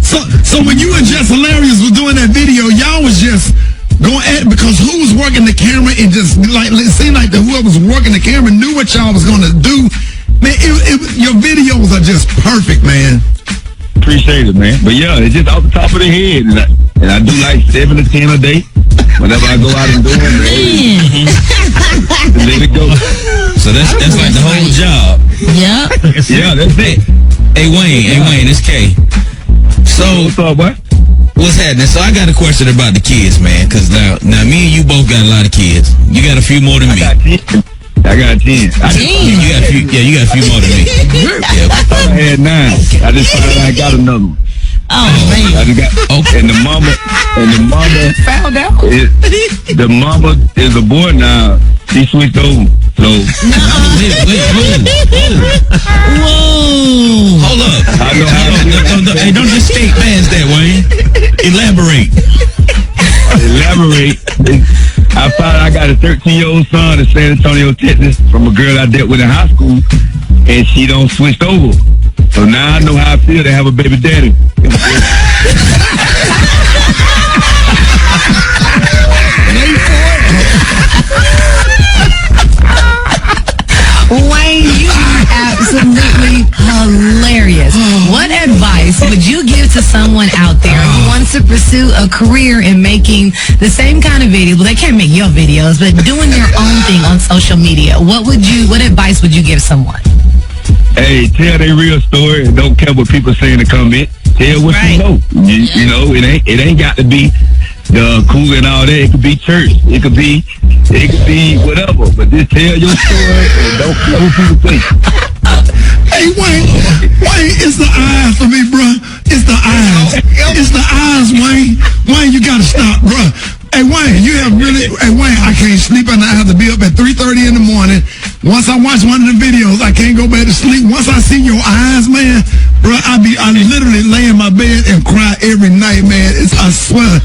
So when you and Just Hilarious was doing that video, y'all was just going at it because who was working the camera, and just like it seemed like whoever was working the camera knew what y'all was gonna do. Man, your videos are just perfect, man. Appreciate it, man. But yeah, it's just off the top of the head, and I do like 7 to 10 a day. Whenever I go out and do it, man, let it go. So that's like the whole job. Yeah. Yeah, that's it. Hey Wayne, it's K. So what's up, what? What's happening? So I got a question about the kids, man. Because now me and you both got a lot of kids. You got a few more than me. I got 10. You got a few more than me. Yeah. I had 9. I just found out I got another one. Oh man! I just got, and the mama found out. The mama is a boy now. She switched over. So whoa! Hold up! Hey, don't just skate past that, Wayne. Elaborate. I found I got a 13-year-old son in San Antonio, Texas, from a girl I dealt with in high school, and she don't switched over. So now I know how I feel to have a baby daddy. Wayne, you are absolutely hilarious. What advice would you give to someone out there who wants to pursue a career in making the same kind of videos? Well, they can't make your videos, but doing their own thing on social media. What advice would you give someone? Hey, tell their real story and don't care what people say in the comment. Tell what you know. You know, it ain't got to be the cool and all that. It could be church. It could be whatever. But just tell your story and don't care what people say. Wayne, it's the eyes for me, bro. It's the eyes. It's the eyes, Wayne. Wayne, you gotta stop, bro. Hey, Wayne, you have really... Hey, Wayne, I can't sleep and I have to be up at 3:30 in the morning. Once I watch one of the videos, I can't go back to sleep. Once I see your eyes, man, bro, I literally lay in my bed and cry every night, man. I swear.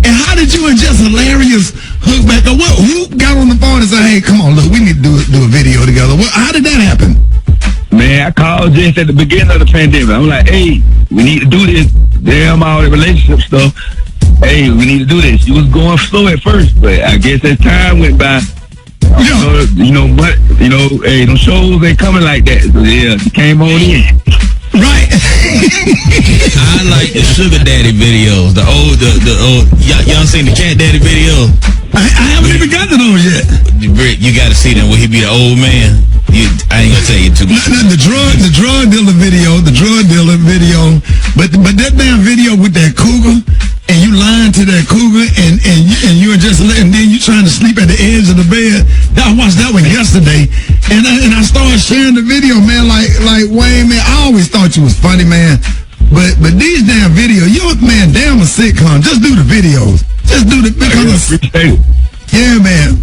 And how did you and Just Hilarious hook back up? Who got on the phone and said, hey, come on, look, we need to do a video together? How did that happen? Man, I called just at the beginning of the pandemic. I'm like, hey, we need to do this. Damn, all the relationship stuff. Hey, we need to do this. You was going slow at first, but I guess as time went by, hey, them shows ain't coming like that. So yeah, you came on in. Right. I like the Sugar Daddy videos. The old, y'all seen the Cat Daddy video? I haven't even got to those yet. Rick, you got to see them where he be the old man. I ain't gonna tell you too much. The drug dealer video, but that damn video with that cougar, and you lying to that cougar, and you and then you trying to sleep at the edge of the bed. I watched that one yesterday, and I started sharing the video, man. Like Wayne, man, I always thought you was funny, man. But these damn videos, you're man, damn a sitcom. Just do the videos. Just do the because yeah, man.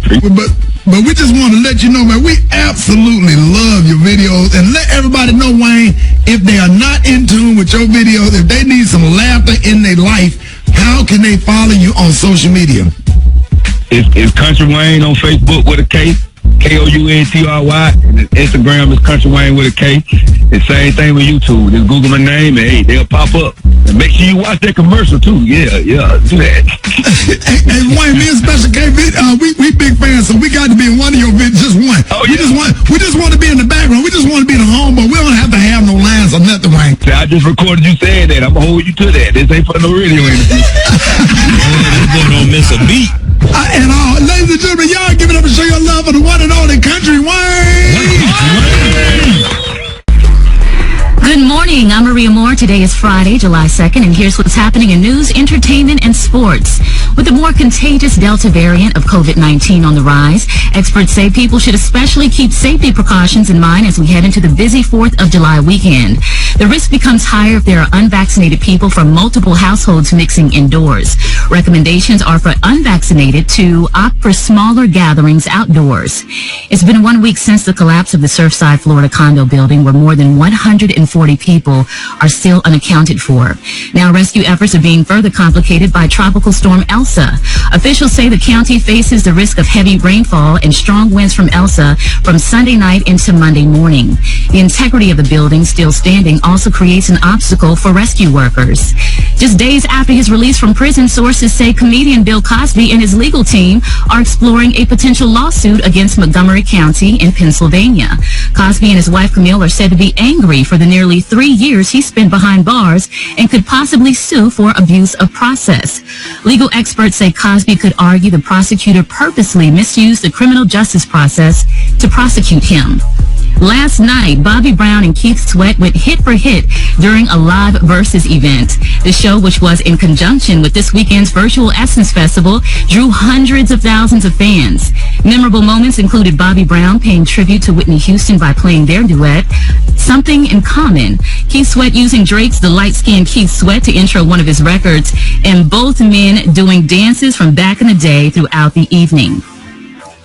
But we just want to let you know, man, we absolutely love your videos. And let everybody know, Wayne, if they are not in tune with your videos, if they need some laughter in their life, how can they follow you on social media? It's Country Wayne on Facebook with a K, K-O-U-N-T-R-Y, and Instagram is Country Wayne with a K. The same thing with YouTube. Just Google my name, and hey, they'll pop up. And make sure you watch that commercial too. Yeah, do that. hey, Wayne, me and Special K, we big fans, so we got to be in one of your videos, just one. Oh, yeah. We just want to be in the background. We just want to be in the home, but we don't have to have no lines or nothing, Wayne. I just recorded you saying that. I'm gonna hold you to that. This ain't for no radio interview. You're gonna miss a beat. And ladies and gentlemen, y'all give it up and show your love for the one and only Country Wayne. Good morning. I'm Maria Moore. Today is Friday, July 2nd, and here's what's happening in news, entertainment, and sports. With the more contagious Delta variant of COVID-19 on the rise, experts say people should especially keep safety precautions in mind as we head into the busy 4th of July weekend. The risk becomes higher if there are unvaccinated people from multiple households mixing indoors. Recommendations are for unvaccinated to opt for smaller gatherings outdoors. It's been 1 week since the collapse of the Surfside, Florida condo building where more than 140 people are still unaccounted for. Now rescue efforts are being further complicated by Tropical Storm Elsa. Officials say the county faces the risk of heavy rainfall and strong winds from Elsa from Sunday night into Monday morning. The integrity of the building still standing also creates an obstacle for rescue workers. Just days after his release from prison, sources say comedian Bill Cosby and his legal team are exploring a potential lawsuit against Montgomery County in Pennsylvania. Cosby and his wife Camille are said to be angry for the nearly 3 years he spent behind bars and could possibly sue for abuse of process. Legal experts say Cosby could argue the prosecutor purposely misused the criminal justice process to prosecute him. Last night, Bobby Brown and Keith Sweat went hit for hit during a live Versus event. The show, which was in conjunction with this weekend's virtual Essence Festival, drew hundreds of thousands of fans. Memorable moments included Bobby Brown paying tribute to Whitney Houston by playing their duet, Something in Common, Keith Sweat using Drake's The Light-Skinned Keith Sweat to intro one of his records, and both men doing dances from back in the day throughout the evening.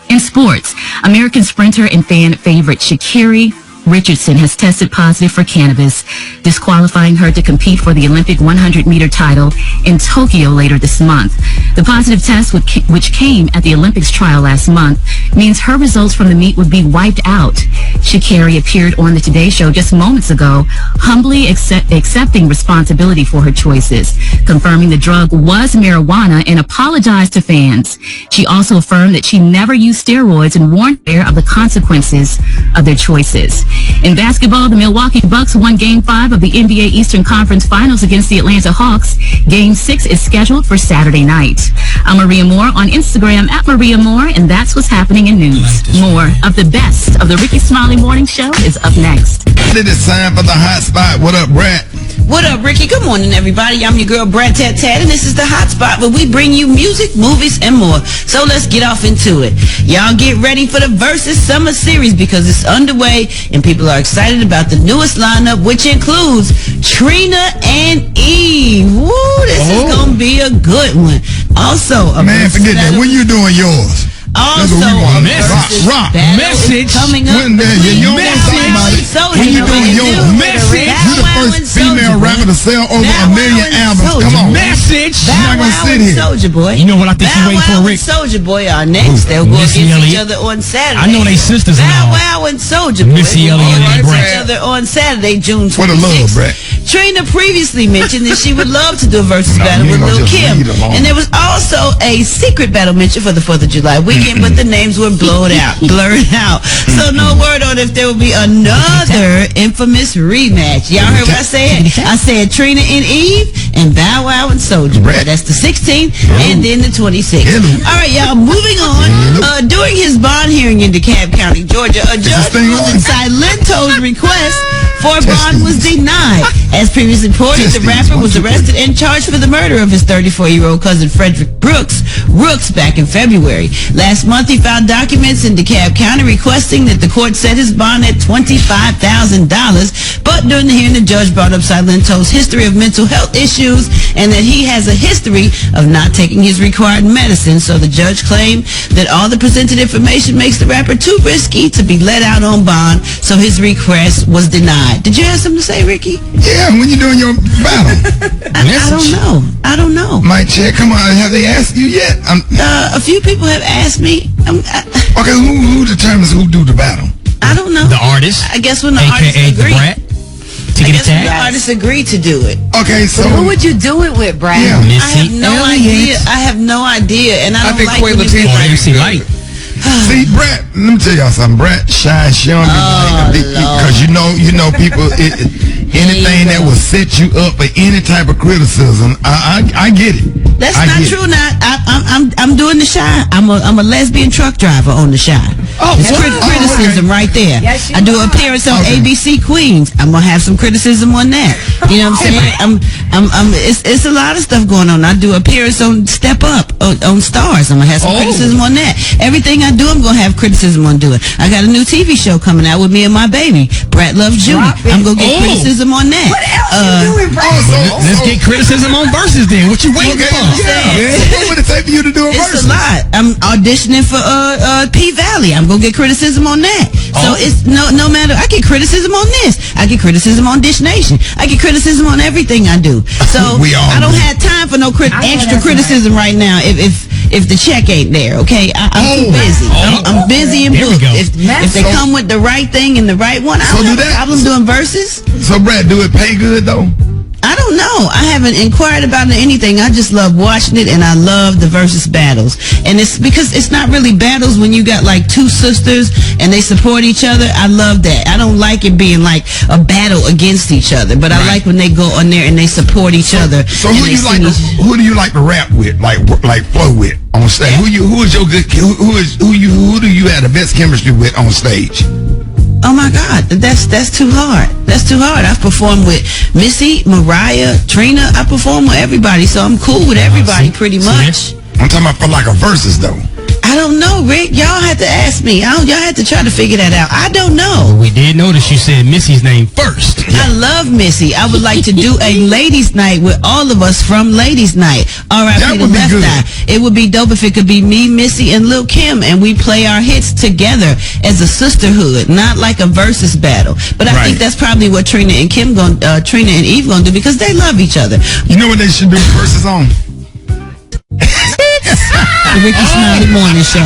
In sports, American sprinter and fan favorite Sha'Carri Richardson has tested positive for cannabis, disqualifying her to compete for the Olympic 100-meter title in Tokyo later this month. The positive test, which came at the Olympics trial last month, means her results from the meet would be wiped out. Sha'Carri appeared on the Today Show just moments ago, humbly accepting responsibility for her choices, confirming the drug was marijuana and apologized to fans. She also affirmed that she never used steroids and warned her of the consequences of their choices. In basketball, the Milwaukee Bucks won Game 5 of the NBA Eastern Conference Finals against the Atlanta Hawks. Game 6 is scheduled for Saturday night. I'm Maria Moore on Instagram at Maria Moore, and that's what's happening in news. More of the best of the Rickey Smiley Morning Show is up next. It is time for the hot spot. What up, Brad? What up, Ricky? Good morning, everybody. I'm your girl, Brad Tat Tat, and this is the Hot Spot where we bring you music, movies, and more. So let's get off into it. Y'all get ready for the Versus Summer Series because it's underway, and people are excited about the newest lineup, which includes Trina and Eve. Woo, this is going to be a good one. Also, man, forget that. When you doing yours? Also, a message. Message. Coming up. When you doing your message. You the first female rapper to sell over 1 million albums. Come on. Message. You're not going to sit here. Soulja Boy. You know what I think you waiting for, Rick? Soulja Boy are next. They'll go against each other on Saturday. I know they sisters and all. Bow Wow and Soulja Boy Missy Elliott and each Brett. other on Saturday, June 26th. For the love, Brett. Trina previously mentioned that she would love to do a versus battle with Lil' Kim. And there was also a secret battle mentioned for the 4th of July weekend, but the names were blurred out. So no word on if there will be another infamous rematch. Y'all heard what I said? I said Trina and Eve and Bow Wow and Soulja Boy. That's the 16th and then the 26th. All right, y'all, moving on. During his bond hearing in DeKalb County, Georgia, a judge ruled that Silento's request for bond was denied. As previously reported, the rapper was arrested and charged for the murder of his 34-year-old cousin Frederick Rooks back in February. Last month, he filed documents in DeKalb County requesting that the court set his bond at $25,000. But during the hearing, the judge brought up Silento's history of mental health issues and that he has a history of not taking his required medicine. So the judge claimed that all the presented information makes the rapper too risky to be let out on bond, so his request was denied. Did you have something to say, Ricky? Yeah, when you doing your battle. I don't know. Mike Check, come on, have they asked you yet? A few people have asked me. Okay, who determines who do the battle? I don't know. The artist. I guess when the artist agree. I guess when the artists agree to do it. Okay, so who would you do it with, Brad? Yeah. I have no idea. I have no idea, and I don't like when you do MC Light. See, Brett, let me tell y'all something. Brett shine on me because you know people. Anything that will set you up for any type of criticism, I get it. That's not true. Now I'm doing the Shy. I'm a lesbian truck driver on the Shy. It's criticism right there. Yes, I do an appearance on ABC Queens. I'm gonna have some criticism on that. You know what I'm saying? It's a lot of stuff going on. I do appearance on Step Up on Stars. I'm gonna have some criticism on that. Everything I do, I'm gonna have criticism on doing. I got a new TV show coming out with me and my baby. Brat Loves Judy. I'm gonna get criticism on that. What else you doing, Brad? Let's get criticism on Versus then. What you waiting for? What would it take for you to do a versus? It's a lot. I'm auditioning for P Valley. I'm gonna get criticism on that. So it's no matter. I get criticism on this. I get criticism on Dish Nation. I get criticism on everything I do. So I don't have time for no extra criticism right now. If the check ain't there, okay? I'm too busy. I'm busy and booked. If they come with the right thing and the right one, I don't have a problem doing verses. So Brad, do it pay good though? I don't know. I haven't inquired about anything. I just love watching it, and I love the versus battles. And it's because it's not really battles when you got like two sisters and they support each other. I love that. I don't like it being like a battle against each other, but I like when they go on there and they support each other. So who do you like to rap with, like flow with on stage? Who is your good? Who do you have the best chemistry with on stage? Oh my God, that's too hard. That's too hard. I've performed with Missy, Mariah, Trina. I perform with everybody, so I'm cool with everybody pretty much. I'm talking about for like a versus though. I don't know, Rick. Y'all had to ask me. Y'all had to try to figure that out. I don't know. Well, we did notice you said Missy's name first. I love Missy. I would like to do a ladies' night with all of us from Ladies' Night. R.I.P. the Left Eye. It would be dope if it could be me, Missy, and Lil' Kim, and we play our hits together as a sisterhood, not like a versus battle. But I think that's probably what Trina and Eve gonna do because they love each other. You know what they should do versus on? The Rickey Smiley Morning Show.